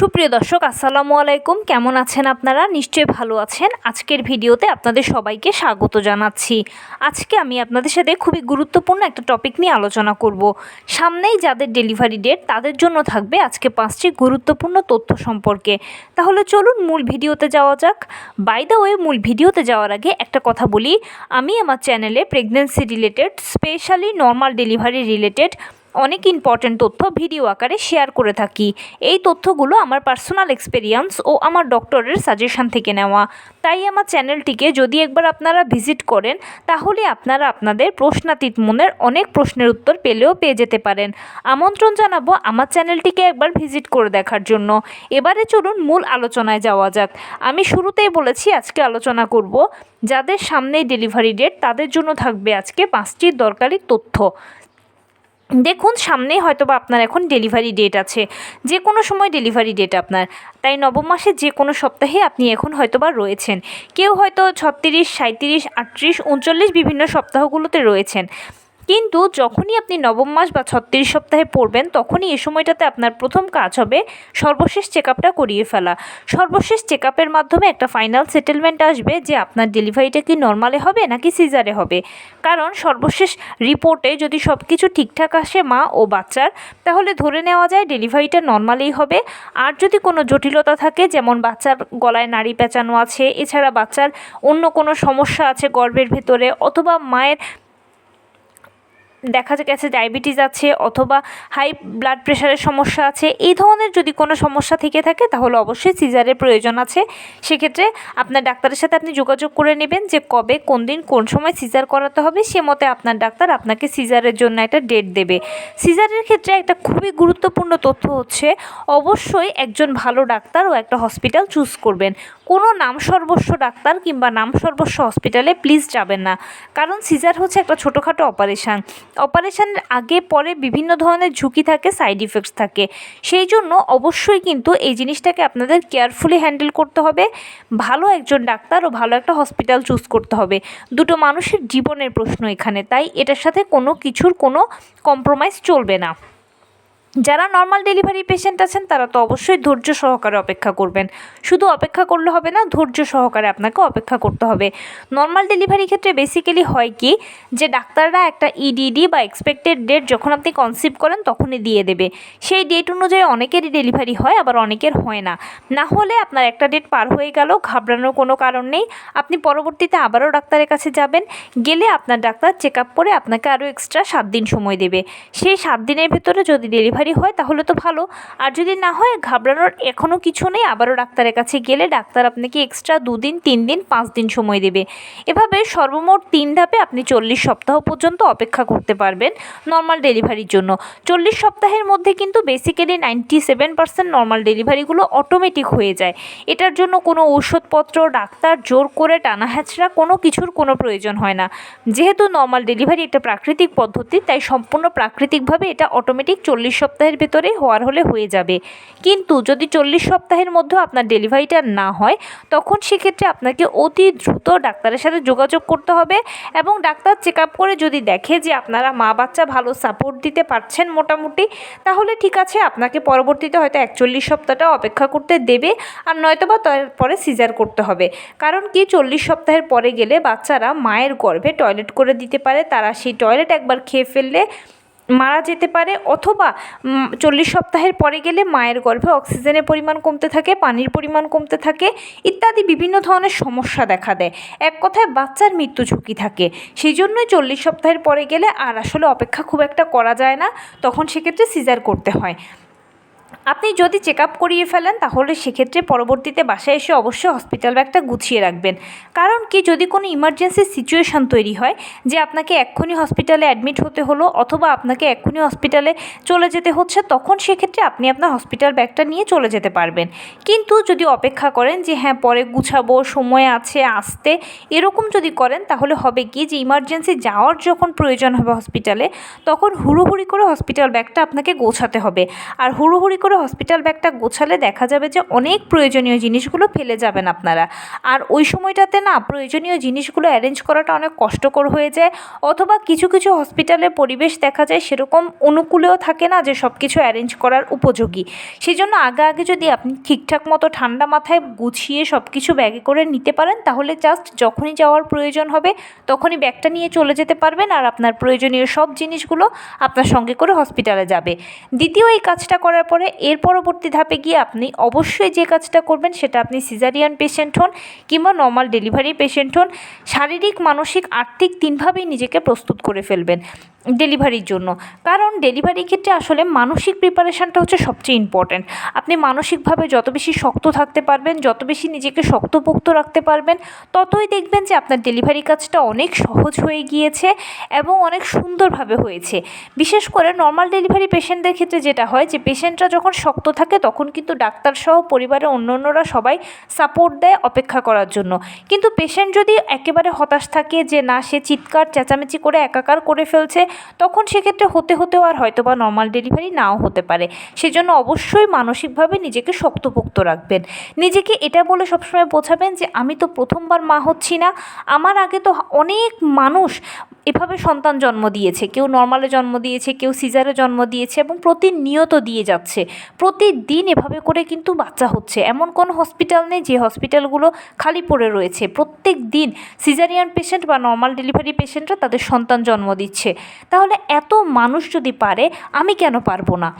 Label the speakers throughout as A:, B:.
A: সুপ্রিয় দর্শক আসসালামু আলাইকুম, কেমন আছেন আপনারা? নিশ্চয়ই ভালো আছেন। আজকের ভিডিওতে আপনাদের সবাইকে স্বাগত জানাচ্ছি। আজকে আমি আপনাদের সাথে খুবই গুরুত্বপূর্ণ একটা টপিক নিয়ে আলোচনা করব। সামনেই যাদের ডেলিভারি ডেট তাদের জন্য থাকবে আজকে 5টি গুরুত্বপূর্ণ তথ্য সম্পর্কে। তাহলে চলুন মূল ভিডিওতে যাওয়া যাক। বাই দ্য ওয়ে, মূল ভিডিওতে যাওয়ার আগে একটা কথা বলি, আমি আমার চ্যানেলে pregnancy related, specially normal delivery related অনেক ইম্পর্ট্যান্ট তথ্য ভিডিও আকারে শেয়ার করে থাকি। এই তথ্যগুলো আমার পার্সোনাল এক্সপেরিয়েন্স ও আমার ডক্টরের সাজেশন থেকে নেওয়া। তাই আমার চ্যানেলটিকে যদি একবার আপনারা ভিজিট করেন তাহলে আপনারা আপনাদের প্রশ্নাতীত মনের অনেক প্রশ্নের উত্তর পেয়ে যেতে পারেন। আমন্ত্রণ জানাবো আমার চ্যানেলটিকে একবার ভিজিট করে দেখার জন্য। এবারে চলুন মূল আলোচনায় যাওয়া যাক। আমি শুরুতেই বলেছি আজকে আলোচনা করব যাদের সামনেই ডেলিভারি ডেট তাদের জন্য থাকবে আজকে 5টি দরকারি তথ্য। দেখুন, সামনেই হয়তোবা আপনার এখন ডেলিভারি ডেট আছে, যে কোনো সময় ডেলিভারি ডেট আপনার, তাই নবম মাসের যে কোনো সপ্তাহে আপনি এখন হয়তোবা রয়েছেন। কেউ হয়তো 36, 37, 38, 39 বিভিন্ন সপ্তাহগুলোতে রয়েছেন। কিন্তু যখনই আপনি নবম মাস বা 36 সপ্তাহে পড়বেন তখনই এ সময়টাতে আপনার প্রথম কাজ হবে সর্বশেষ চেক আপটা করিয়ে ফেলা। সর্বশেষ চেক আপের মাধ্যমে একটা ফাইনাল সেটেলমেন্ট আসবে যে আপনার ডেলিভারিটা কি নর্মালে হবে নাকি সিজারে হবে। কারণ সর্বশেষ রিপোর্টে যদি সব কিছু ঠিকঠাক আসে মা ও বাচ্চার, তাহলে ধরে নেওয়া যায় ডেলিভারিটা নর্মালেই হবে। আর যদি কোনো জটিলতা থাকে, যেমন বাচ্চার গলায় নাড়ি পেঁচানো আছে, এছাড়া বাচ্চার অন্য কোনো সমস্যা আছে গর্ভের ভেতরে, অথবা মায়ের দেখা গেছে ডায়াবেটিস আছে, অথবা হাই ব্লাড প্রেশারের সমস্যা আছে, এই ধরনের যদি কোনো সমস্যা থেকে থাকে তাহলে অবশ্যই সিজারের প্রয়োজন আছে। সেক্ষেত্রে আপনার ডাক্তারের সাথে আপনি যোগাযোগ করে নেবেন যে কবে, কোন দিন, কোন সময় সিজার করাতে হবে। সে মতে আপনার ডাক্তার আপনাকে সিজারের জন্য একটা ডেট দেবে। সিজারের ক্ষেত্রে একটা খুবই গুরুত্বপূর্ণ তথ্য হচ্ছে অবশ্যই একজন ভালো ডাক্তার ও একটা হসপিটাল চুজ করবেন। কোনো নামসর্বস্ব ডাক্তার কিংবা নামসর্বস্ব হসপিটালে প্লিজ যাবেন না, কারণ সিজার হচ্ছে একটা ছোটোখাটো অপারেশনের আগে পরে বিভিন্ন ধরনের ঝুঁকি থাকে, সাইড ইফেক্টস থাকে। সেই জন্য অবশ্যই কিন্তু এই জিনিসটাকে আপনাদের কেয়ারফুলি হ্যান্ডেল করতে হবে। ভালো একজন ডাক্তার ও ভালো একটা হসপিটাল চুজ করতে হবে। দুটো মানুষের জীবনের প্রশ্ন এখানে, তাই এটার সাথে কোনো কিছুর কোনো কম্প্রোমাইজ চলবে না। যারা নর্মাল ডেলিভারি পেশেন্ট আছেন তারা তো অবশ্যই ধৈর্য সহকারে অপেক্ষা করবেন। শুধু অপেক্ষা করলে হবে না, ধৈর্য সহকারে আপনাকে অপেক্ষা করতে হবে। নর্মাল ডেলিভারি ক্ষেত্রে বেসিক্যালি হয় কি, যে ডাক্তাররা একটা ইডিডি বা এক্সপেক্টেড ডেট যখন আপনি কনসিভ করেন তখনই দিয়ে দেবে। সেই ডেট অনুযায়ী অনেকেরই ডেলিভারি হয়, আবার অনেকের হয় না। না হলে আপনার একটা ডেট পার হয়ে গেল, ঘাবড়ানোর কোনো কারণ নেই। আপনি পরবর্তীতে আবারও ডাক্তারের কাছে যাবেন, গেলে আপনার ডাক্তার চেক আপ করে আপনাকে আরও এক্সট্রা 7 দিন সময় দেবে। সেই 7 দিনের ভেতরে যদি ডেলিভারি হয় তাহলে তো ভালো, আর যদি না হয় ঘাবড়ানোর এখনও কিছু নেই। আবারও ডাক্তারের কাছে গেলে ডাক্তার আপনাকে এক্সট্রা 2 দিন, 3 দিন, 5 দিন সময় দেবে। এভাবে সর্বমোট 3 ধাপে আপনি 40 সপ্তাহ পর্যন্ত অপেক্ষা করতে পারবেন নর্মাল ডেলিভারির জন্য। 40 সপ্তাহের মধ্যে কিন্তু বেসিক্যালি 97% নর্মাল ডেলিভারিগুলো অটোমেটিক হয়ে যায়। এটার জন্য কোনো ঔষধপত্র, ডাক্তার জোর করে টানা হ্যাচড়া কোনো কিছুর কোনো প্রয়োজন হয় না। যেহেতু নর্মাল ডেলিভারি একটা প্রাকৃতিক পদ্ধতি, তাই সম্পূর্ণ প্রাকৃতিকভাবে এটা অটোমেটিক 40 সপ্তাহের ভেতরে হওয়ার হলে হয়ে যাবে। কিন্তু যদি 40 সপ্তাহের মধ্যে আপনার ডেলিভারিটা না হয়, তখন সেক্ষেত্রে আপনাকে অতি দ্রুত ডাক্তারের সাথে যোগাযোগ করতে হবে, এবং ডাক্তার চেক আপ করে যদি দেখে যে আপনারা মা বাচ্চা ভালো সাপোর্ট দিতে পারছেন মোটামুটি, তাহলে ঠিক আছে, আপনাকে পরবর্তীতে হয়তো 41 সপ্তাহটা অপেক্ষা করতে দেবে, আর নয়তোবা তারপরে সিজার করতে হবে। কারণ কি, 40 সপ্তাহের পরে গেলে বাচ্চারা মায়ের গর্ভে টয়লেট করে দিতে পারে, তারা সেই টয়লেট একবার খেয়ে ফেললে মারা যেতে পারে, অথবা 40 সপ্তাহের পরে গেলে মায়ের গর্ভে অক্সিজেনের পরিমাণ কমতে থাকে, পানির পরিমাণ কমতে থাকে, ইত্যাদি বিভিন্ন ধরনের সমস্যা দেখা দেয়। এক কথায় বাচ্চার মৃত্যু ঝুঁকি থাকে। সেই জন্যই 40 সপ্তাহের পরে গেলে আর আসলে অপেক্ষা খুব একটা করা যায় না, তখন সেক্ষেত্রে সিজার করতে হয়। আপনি যদি চেক আপ করিয়ে ফেলেন তাহলে সেক্ষেত্রে পরবর্তীতে বাসায় এসে অবশ্যই হসপিটাল ব্যাগটা গুছিয়ে রাখবেন। কারণ কি, যদি কোনো ইমার্জেন্সি সিচুয়েশান তৈরি হয় যে আপনাকে এক্ষুনি হসপিটালে অ্যাডমিট হতে হলো, অথবা আপনাকে এক্ষুনি হসপিটালে চলে যেতে হচ্ছে, তখন সেক্ষেত্রে আপনি আপনার হসপিটাল ব্যাগটা নিয়ে চলে যেতে পারবেন। কিন্তু যদি অপেক্ষা করেন যে হ্যাঁ পরে গুছাবো, সময় আছে আসতে, এরকম যদি করেন তাহলে হবে কি, যে ইমার্জেন্সি যাওয়ার যখন প্রয়োজন হবে হসপিটালে, তখন হুড়োহুড়ি করে হসপিটাল ব্যাগটা আপনাকে গোছাতে হবে। আর হুড়োহুড়ি করে করে হসপিটাল ব্যাগটা গোছালে দেখা যাবে যে অনেক প্রয়োজনীয় জিনিসগুলো ফেলে যাবেন আপনারা। আর ওই সময়টাতে না প্রয়োজনীয় জিনিসগুলো অ্যারেঞ্জ করাটা অনেক কষ্টকর হয়ে যায়, অথবা কিছু কিছু হসপিটালের পরিবেশ দেখা যায় সেরকম অনুকূলেও থাকে না যে সব কিছু অ্যারেঞ্জ করার উপযোগী। সেই জন্য আগে যদি আপনি ঠিকঠাক মতো ঠান্ডা মাথায় গুছিয়ে সব কিছু ব্যাগে করে নিতে পারেন, তাহলে জাস্ট যখনই যাওয়ার প্রয়োজন হবে তখনই ব্যাগটা নিয়ে চলে যেতে পারবেন, আর আপনার প্রয়োজনীয় সব জিনিসগুলো আপনার সঙ্গে করে হসপিটালে যাবে। দ্বিতীয় এই কাজটা করার পরে এর পরবর্তী ধাপে গিয়ে আপনি অবশ্যই যে কাজটা করবেন সেটা, আপনি সিজারিয়ান পেশেন্ট হন কিংবা নর্মাল ডেলিভারি পেশেন্ট হন, শারীরিক, মানসিক, আর্থিক তিনভাবেই নিজেকে প্রস্তুত করে ফেলবেন ডেলিভারির জন্য। কারণ ডেলিভারির ক্ষেত্রে আসলে মানসিক প্রিপারেশানটা হচ্ছে সবচেয়ে ইম্পর্ট্যান্ট। আপনি মানসিকভাবে যত বেশি শক্ত থাকতে পারবেন, যত বেশি নিজেকে শক্তপোক্ত রাখতে পারবেন, ততই দেখবেন যে আপনার ডেলিভারি কাজটা অনেক সহজ হয়ে গিয়েছে এবং অনেক সুন্দরভাবে হয়েছে। বিশেষ করে নর্মাল ডেলিভারি পেশেন্টদের ক্ষেত্রে যেটা হয় যে পেশেন্টরা যখন শক্ত থাকে তখন কিন্তু ডাক্তারসহ পরিবারের অন্যান্যরা সবাই সাপোর্ট দেয় অপেক্ষা করার জন্য। কিন্তু পেশেন্ট যদি একেবারে হতাশ থাকে যে না, সে চিৎকার চেঁচামেচি করে একাকার করে ফেলছে, তখন সেক্ষেত্রে হতেও আর হয়তো বা নর্মাল ডেলিভারি নাও হতে পারে। সেজন্য অবশ্যই মানসিকভাবে নিজেকে শক্তপোক্ত রাখবেন। নিজেকে এটা বলে সবসময় বোঝাবেন যে আমি তো প্রথমবার মা হচ্ছি না, আমার আগে তো অনেক মানুষ এভাবে সন্তান জন্ম দিয়েছে, কেউ নর্মালে জন্ম দিয়েছে, কেউ সিজারে জন্ম দিয়েছে এবং প্রতিনিয়ত দিয়ে যাচ্ছে। প্রতিদিন এভাবে করে কিন্তু বাচ্চা হচ্ছে। এমন কোনো হসপিটাল নেই যে হসপিটালগুলো খালি পড়ে রয়েছে। প্রত্যেক দিন সিজারিয়ান পেশেন্ট বা নর্মাল ডেলিভারি পেশেন্টরা তাদের সন্তান জন্ম দিচ্ছে। তাহলে এত মানুষ যদি পারে, আমি কেন পারবো না?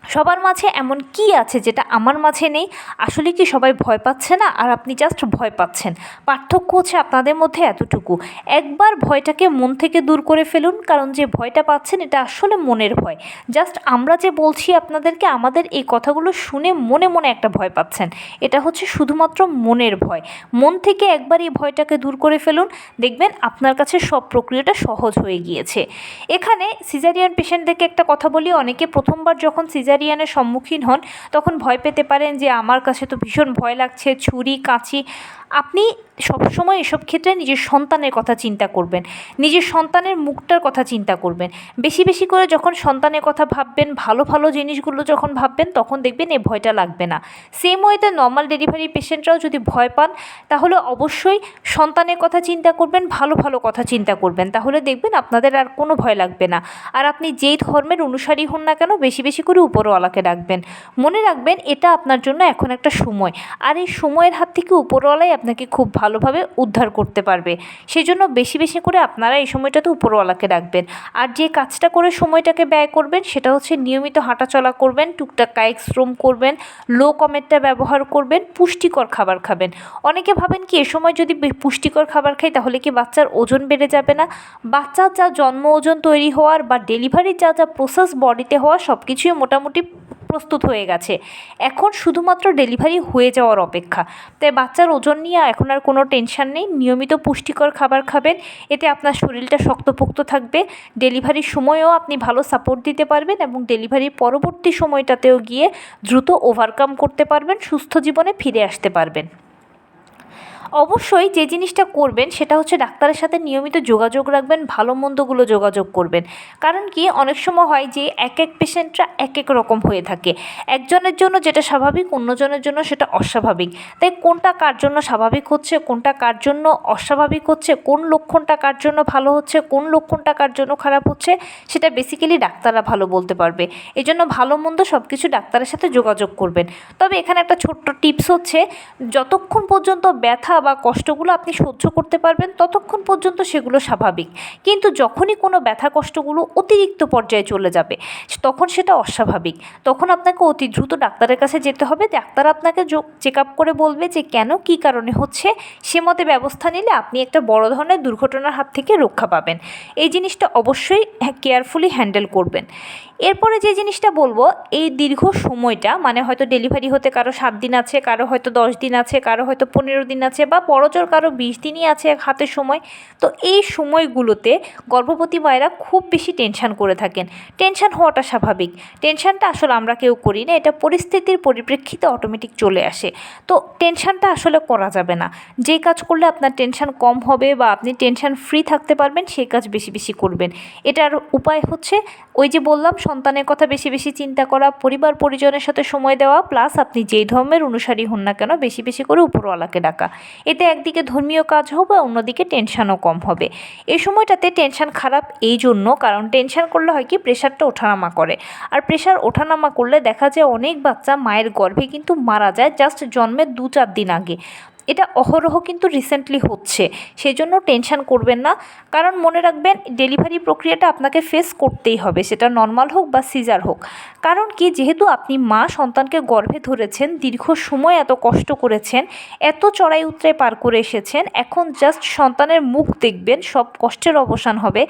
A: সবার মাঝে এমন কি আছে যেটা আমার মাঝে নেই? আসলে কি সবাই ভয় পাচ্ছে না, আর আপনি জাস্ট ভয় পাচ্ছেন? পার্থক্য হচ্ছে আপনাদের মধ্যে এতটুকু। একবার ভয়টাকে মন থেকে দূর করে ফেলুন, কারণ যে ভয়টা পাচ্ছেন এটা আসলে মনের ভয়। জাস্ট আমরা যে বলছি আপনাদেরকে, আমাদের এই কথাগুলো শুনে মনে মনে একটা ভয় পাচ্ছেন, এটা হচ্ছে শুধুমাত্র মনের ভয়। মন থেকে একবার এই ভয়টাকে দূর করে ফেলুন, দেখবেন আপনার কাছে সব প্রক্রিয়াটা সহজ হয়ে গিয়েছে। এখানে সিজারিয়ান পেশেন্টদেরকে একটা কথা বলি, অনেকে প্রথমবার যখন সিজারিয়ানের সম্মুখীন হন তখন ভয় পেতে পারেন যে আমার কাছে তো ভীষণ ভয় লাগছে, ছুরি কাঁচি। আপনি সবসময় এসব ক্ষেত্রে নিজের সন্তানের কথা চিন্তা করবেন, নিজের সন্তানের মুখটার কথা চিন্তা করবেন। বেশি বেশি করে যখন সন্তানের কথা ভাববেন, ভালো ভালো জিনিসগুলো যখন ভাববেন, তখন দেখবেন এই ভয়টা লাগবে না। সেম ওয়েতে নর্মাল ডেলিভারি পেশেন্টরাও যদি ভয় পান, তাহলে অবশ্যই সন্তানের কথা চিন্তা করবেন, ভালো ভালো কথা চিন্তা করবেন, তাহলে দেখবেন আপনাদের আর কোনো ভয় লাগবে না। আর আপনি যেই ধর্মের অনুসারী হন না কেন, বেশি বেশি করে উপরওয়ালাকে ডাকবেন। মনে রাখবেন এটা আপনার জন্য এখন একটা সময়, আর এই সময়ের হাত থেকে উপরওয়ালাই আপনাকে খুব ভালোভাবে উদ্ধার করতে পারবে। সেই জন্য বেশি বেশি করে আপনারা এই সময়টাতে উপরওয়ালাকে ডাকবেন। আর যে কাজটা করে সময়টাকে ব্যয় করবেন সেটা হচ্ছে নিয়মিত হাঁটাচলা করবেন, টুকটাক কায়িক শ্রম করবেন, লো কমেটটা ব্যবহার করবেন, পুষ্টিকর খাবার খাবেন। অনেকে ভাবেন কি এ সময় যদি পুষ্টিকর খাবার খাই তাহলে কি বাচ্চার ওজন বেড়ে যাবে না? বাচ্চার যা জন্ম ওজন তৈরি হওয়ার বা ডেলিভারির যা যা প্রসেস বডিতে হওয়া সব কিছুই মোটামুটি প্রস্তুত হয়ে গেছে। এখন শুধুমাত্র ডেলিভারি হয়ে যাওয়ার অপেক্ষা। তাই বাচ্চার ওজন নিয়ে এখন আর কোনো টেনশন নেই। নিয়মিত পুষ্টিকর খাবার খাবেন, এতে আপনার শরীরটা শক্তপোক্ত থাকবে। ডেলিভারির সময়েও আপনি ভালো সাপোর্ট দিতে পারবেন এবং ডেলিভারির পরবর্তী সময়টাতেও গিয়ে দ্রুত ওভারকাম করতে পারবেন, সুস্থ জীবনে ফিরে আসতে পারবেন। অবশ্যই যে জিনিসটা করবেন সেটা হচ্ছে ডাক্তারের সাথে নিয়মিত যোগাযোগ রাখবেন, ভালো মন্দগুলো যোগাযোগ করবেন। কারণ কি অনেক সময় হয় যে এক এক পেশেন্টরা এক এক রকম হয়ে থাকে। একজনের জন্য যেটা স্বাভাবিক, অন্যজনের জন্য সেটা অস্বাভাবিক। তাই কোনটা কার জন্য স্বাভাবিক হচ্ছে, কোনটা কার জন্য অস্বাভাবিক হচ্ছে, কোন লক্ষণটা কার জন্য ভালো হচ্ছে, কোন লক্ষণটা কার জন্য খারাপ হচ্ছে, সেটা বেসিক্যালি ডাক্তাররা ভালো বলতে পারবে। এই জন্য ভালো মন্দ সব কিছু ডাক্তারের সাথে যোগাযোগ করবেন। তবে এখানে একটা ছোট্ট টিপস হচ্ছে, যতক্ষণ পর্যন্ত ব্যথা বা কষ্টগুলো আপনি সহ্য করতে পারবেন ততক্ষণ পর্যন্ত সেগুলো স্বাভাবিক। কিন্তু যখনই কোনো ব্যথা কষ্টগুলো অতিরিক্ত পর্যায়ে চলে যাবে তখন সেটা অস্বাভাবিক। তখন আপনাকে অতি দ্রুত ডাক্তারের কাছে যেতে হবে। ডাক্তার আপনাকে চেক আপ করে বলবে যে কেন, কী কারণে হচ্ছে, সে মতে ব্যবস্থা নিলে আপনি একটা বড় ধরনের দুর্ঘটনার হাত থেকে রক্ষা পাবেন। এই জিনিসটা অবশ্যই কেয়ারফুলি হ্যান্ডেল করবেন। এরপরে যে জিনিসটা বলবো, এই দীর্ঘ সময়টা মানে হয়তো ডেলিভারি হতে কারো 7 দিন আছে, কারো হয়তো 10 দিন আছে, কারো হয়তো 15 দিন আছে বা বড়জোর কারো 20 দিনই আছে হাতে সময়। তো এই সময়গুলোতে গর্ভবতী মায়েরা খুব বেশি টেনশন করে থাকেন। টেনশন হওয়াটা স্বাভাবিক। টেনশনটা আসলে আমরা কেউ করি না, এটা পরিস্থিতির পরিপ্রেক্ষিতে অটোমেটিক চলে আসে। তো টেনশনটা আসলে করা যাবে না। যেই কাজ করলে আপনার টেনশন কম হবে বা আপনি টেনশন ফ্রি থাকতে পারবেন সেই কাজ বেশি বেশি করবেন। এটার উপায় হচ্ছে ওই যে বললাম, সন্তানের কথা বেশি বেশি চিন্তা করা, পরিবার পরিজনের সাথে সময় দেওয়া, প্লাস আপনি যেই ধর্মের অনুসারী হন না কেন বেশি বেশি করে উপরওয়ালাকে ডাকা। এতে একদিকে ধর্মীয় কাজ হবে, অন্যদিকে টেনশনও কম হবে। এই সময়টাতে টেনশন খারাপ এই জন্য, কারণ টেনশন করলে হয় কি প্রেশারটা ওঠানামা করে। আর প্রেশার ওঠানামা করলে দেখা যায় অনেক বাচ্চা মায়ের গর্ভে কিন্তু মারা যায় জাস্ট জন্মের 2-4 দিন আগে। এটা অহরহ কিন্তু রিসেন্টলি হচ্ছে। সেই জন্য টেনশন করবেন না, কারণ মনে রাখবেন ডেলিভারি প্রক্রিয়াটা আপনাকে ফেস করতেই হবে, সেটা নর্মাল হোক বা সিজার হোক। কারণ কি, যেহেতু আপনি মা সন্তানকে গর্ভে ধরেছেন, দীর্ঘ সময় এত কষ্ট করেছেন, এত চড়াই উতরাই পার করে এসেছেন, এখন জাস্ট সন্তানের মুখ দেখবেন, সব কষ্টের অবসান হবে।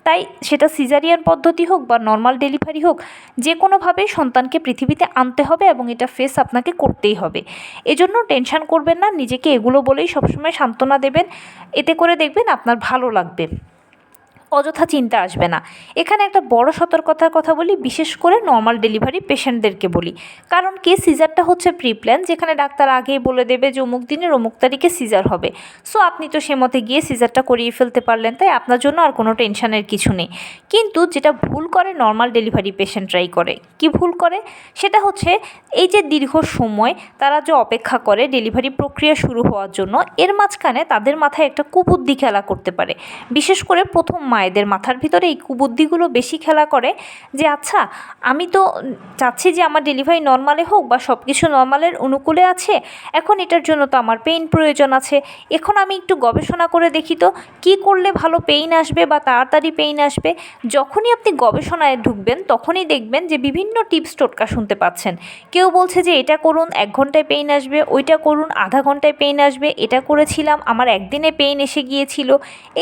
A: তাই সেটা সিজারিয়ান পদ্ধতি হোক বা নর্মাল ডেলিভারি হোক, যে কোনোভাবেই সন্তানকে পৃথিবীতে আনতে হবে এবং এটা ফেস আপনাকে করতেই হবে। এজন্য টেনশন করবেন না, নিজেকে এগুলো বলেই সবসময় সান্ত্বনা দেবেন। এতে করে দেখবেন আপনার ভালো লাগবে, অযথা চিন্তা আসবে না। এখানে একটা বড় সতর্কতার কথা বলি, বিশেষ করে নর্মাল ডেলিভারি পেশেন্টদেরকে বলি। কারণ কি, সিজারটা হচ্ছে প্রি প্ল্যান, যেখানে ডাক্তার আগেই বলে দেবে যে অমুক দিনের অমুক তারিখে সিজার হবে। সো আপনি তো সে মতে গিয়ে সিজারটা করিয়ে ফেলতে পারলেন, তাই আপনার জন্য আর কোনো টেনশনের কিছু নেই। কিন্তু যেটা ভুল করে নর্মাল ডেলিভারি পেশেন্টরাই করে, কি ভুল করে সেটা হচ্ছে এই যে দীর্ঘ সময় তারা যে অপেক্ষা করে ডেলিভারি প্রক্রিয়া শুরু হওয়ার জন্য, এর মাঝখানে তাদের মাথায় একটা কুবুদ্ধি খেলা করতে পারে। বিশেষ করে প্রথম মায়েদের মাথার ভিতরে এই কুবুদ্ধিগুলো বেশি খেলা করে যে আচ্ছা, আমি তো চাচ্ছি যে আমার ডেলিভারি নর্মালে হোক বা সব কিছু নর্মালের অনুকূলে আছে, এখন এটার জন্য তো আমার পেইন প্রয়োজন আছে। এখন আমি একটু গবেষণা করে দেখি তো কী করলে ভালো পেইন আসবে বা তাড়াতাড়ি পেইন আসবে। যখনই আপনি গবেষণায় ঢুকবেন তখনই দেখবেন যে বিভিন্ন টিপস টোটকা শুনতে পাচ্ছেন। কেউ বলছে যে এটা করুন 1 ঘন্টায় পেইন আসবে, ওইটা করুন আধা ঘন্টায় পেইন আসবে, এটা করেছিলাম আমার একদিনে পেইন এসে গিয়েছিল।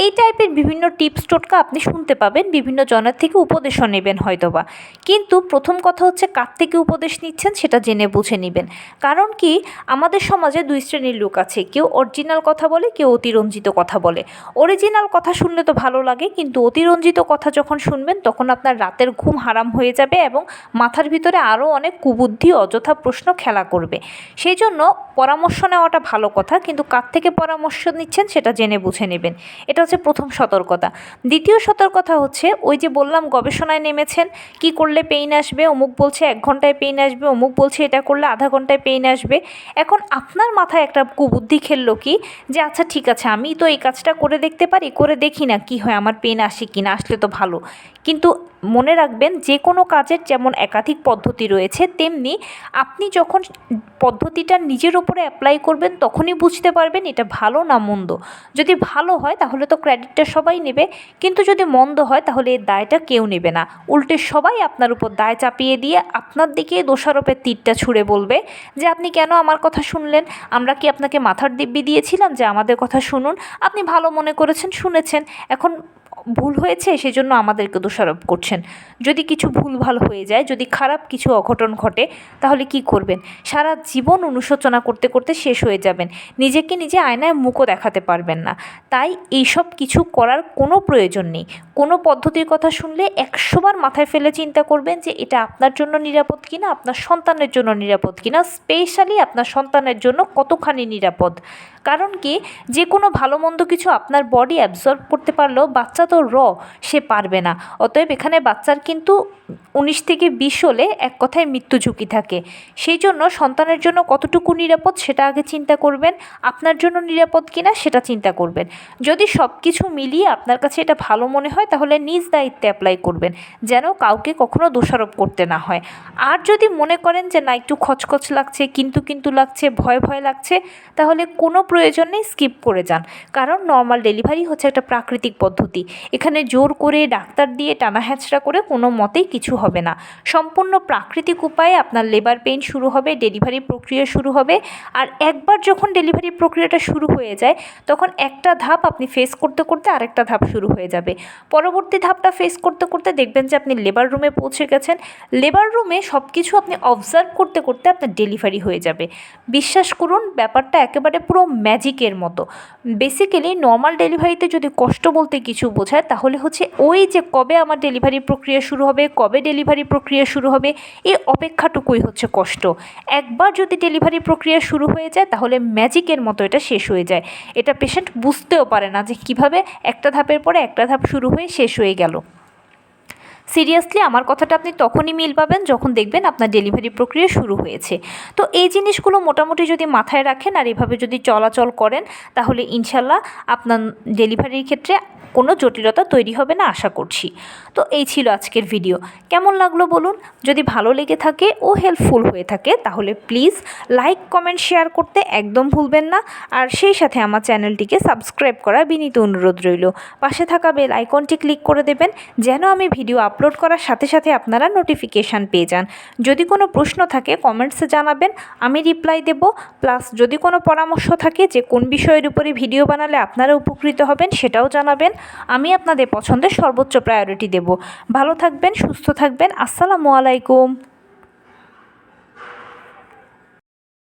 A: এই টাইপের বিভিন্ন টিপস টোটকা আপনি শুনতে পাবেন, বিভিন্ন জনের থেকে উপদেশও নেবেন হয়তোবা। কিন্তু প্রথম কথা হচ্ছে কার থেকে উপদেশ নিচ্ছেন সেটা জেনে বুঝে নেবেন। কারণ কি, আমাদের সমাজে 2 শ্রেণীর লোক আছে, কেউ অরিজিনাল কথা বলে, কেউ অতিরঞ্জিত কথা বলে। অরিজিনাল কথা শুনলে তো ভালো লাগে, কিন্তু অতিরঞ্জিত কথা যখন শুনবেন তখন আপনার রাতের ঘুম হারাম হয়ে যাবে এবং মাথার ভিতরে আরও অনেক কুবুদ্ধি অযথা প্রশ্ন খেলা করবে। সেই জন্য পরামর্শ নেওয়াটা ভালো কথা, কিন্তু কার থেকে পরামর্শ নিচ্ছেন সেটা জেনে বুঝে নেবেন। এটা হচ্ছে প্রথম সতর্কতা। দ্বিতীয় সতর্কতা হচ্ছে ওই যে বললাম গবেষণায় নেমেছেন, কি করলে পেইন আসবে, অমুক বলছে 1 ঘন্টায় পেইন আসবে, অমুক বলছে এটা করলে আধা ঘন্টায় পেইন আসবে। এখন আপনার মাথায় একটা কুবুদ্ধি খেললো কি, যে আচ্ছা ঠিক আছে আমি তো এই কাজটা করে দেখতে পারি, করে দেখি না কি হয়, আমার পেইন আসে কি না, আসলে তো ভালো। কিন্তু মনে রাখবেন যে কোনো কাজের যেমন একাধিক পদ্ধতি রয়েছে, তেমনি আপনি যখন পদ্ধতিটা নিজের ওপরে অ্যাপ্লাই করবেন তখনই বুঝতে পারবেন এটা ভালো না মন্দ। যদি ভালো হয় তাহলে তো ক্রেডিটটা সবাই নেবে, কিন্তু যদি মন্দ হয় তাহলে এর দায়টা কেউ নেবে না। উল্টে সবাই আপনার উপর দায় চাপিয়ে দিয়ে আপনার দিকে দোষারোপের তীরটা ছুঁড়ে বলবে যে আপনি কেন আমার কথা শুনলেন, আমরা কি আপনাকে মাথার দিব্যি দিয়েছিলাম যে আমাদের কথা শুনুন, আপনি ভালো মনে করেছেন শুনেছেন, এখন ভুল হয়েছে সেজন্য আমাদেরকে দোষারোপ করছেন। যদি কিছু ভুলভাল হয়ে যায়, যদি খারাপ কিছু অঘটন ঘটে, তাহলে কি করবেন? সারা জীবন অনুশোচনা করতে করতে শেষ হয়ে যাবেন, নিজেকে নিজে আয়নায় মুখও দেখাতে পারবেন না। তাই এইসব কিছু করার কোনো প্রয়োজন নেই। কোনো পদ্ধতির কথা শুনলে 100 বার মাথায় ফেলে চিন্তা করবেন যে এটা আপনার জন্য নিরাপদ কিনা, আপনার সন্তানের জন্য নিরাপদ কিনা, স্পেশালি আপনার সন্তানের জন্য কতখানি নিরাপদ। কারণ কি, যে কোনো ভালো মন্দ কিছু আপনার বডি অ্যাবজর্ব করতে পারলেও বাচ্চা তো সে পারবে না। অতএব এখানে বাচ্চার কিন্তু 19 থেকে 20 হলে এক কথায় মৃত্যু ঝুঁকি থাকে। সেই জন্য সন্তানের জন্য কতটুকু নিরাপদ সেটা আগে চিন্তা করবেন, আপনার জন্য নিরাপদ কিনা সেটা চিন্তা করবেন। যদি সব কিছু মিলিয়ে আপনার কাছে এটা ভালো মনে হয় তাহলে নিজ দায়িত্বে অ্যাপ্লাই করবেন, যেন কাউকে কখনো দোষারোপ করতে না হয়। আর যদি মনে করেন যে না একটু খচখচ লাগছে, কিন্তু লাগছে, ভয় ভয় লাগছে, তাহলে কোনো প্রয়োজন নেই, স্কিপ করে যান। কারণ নর্মাল ডেলিভারি হচ্ছে একটা প্রাকৃতিক পদ্ধতি, এখানে জোর করে ডাক্তার দিয়ে টানা হ্যাচড়া করে কোনো মতেই কিছু হবে না। সম্পূর্ণ প্রাকৃতিক উপায়ে আপনার লেবার পেইন শুরু হবে, ডেলিভারি প্রক্রিয়া শুরু হবে। আর একবার যখন ডেলিভারি প্রক্রিয়াটা শুরু হয়ে যায় তখন একটা ধাপ আপনি ফেস করতে করতে আরেকটা ধাপ শুরু হয়ে যাবে। পরবর্তী ধাপটা ফেস করতে করতে দেখবেন যে আপনি লেবার রুমে পৌঁছে গেছেন। লেবার রুমে সব কিছু আপনি অবজার্ভ করতে করতে আপনার ডেলিভারি হয়ে যাবে। বিশ্বাস করুন, ব্যাপারটা একেবারে পুরো ম্যাজিকের মতো। বেসিক্যালি নর্মাল ডেলিভারিতে যদি কষ্ট বলতে কিছু বোঝায় তাহলে হচ্ছে ওই যে কবে আমার ডেলিভারি প্রক্রিয়া শুরু হবে, কবে ডেলিভারি প্রক্রিয়া শুরু হবে, এই অপেক্ষাটুকুই হচ্ছে কষ্ট। একবার যদি ডেলিভারি প্রক্রিয়া শুরু হয়ে যায় তাহলে ম্যাজিকের মতো এটা শেষ হয়ে যায়। এটা পেশেন্ট বুঝতেও পারে না যে কিভাবে একটা ধাপের পরে একটা ধাপ শুরু হয়ে শেষ হয়ে গেল। সিরিয়াসলি আমার কথাটা আপনি তখনই মিল পাবেন যখন দেখবেন আপনার ডেলিভারি প্রক্রিয়া শুরু হয়েছে। তো এই জিনিসগুলো মোটামুটি যদি মাথায় রাখেন আর এভাবে যদি চলাচল করেন তাহলে ইনশাল্লাহ আপনার ডেলিভারির ক্ষেত্রে কোনো জটিলতা তৈরি হবে না আশা করছি। তো এই ছিল আজকের ভিডিও। কেমন লাগলো বলুন? যদি ভালো লেগে থাকে ও হেল্পফুল হয়ে থাকে তাহলে প্লিজ লাইক, কমেন্ট, শেয়ার করতে একদম ভুলবেন না। আর সেই সাথে আমার চ্যানেলটিকে সাবস্ক্রাইব করার বিনীত অনুরোধ রইল। পাশে থাকা বেল আইকনটি ক্লিক করে দেবেন যেন আমি ভিডিও আপলোড করার সাথে সাথে আপনারা নোটিফিকেশান পেয়ে যান। যদি কোনো প্রশ্ন থাকে কমেন্টসে জানাবেন, আমি রিপ্লাই দেব। প্লাস যদি কোনো পরামর্শ থাকে যে কোন বিষয়ের উপরে ভিডিও বানালে আপনারা উপকৃত হবেন সেটাও জানাবেন। আমি আপনাদের পছন্দের সর্বোচ্চ প্রায়োরিটি দেব। ভালো থাকবেন, সুস্থ থাকবেন। আসসালামু আলাইকুম।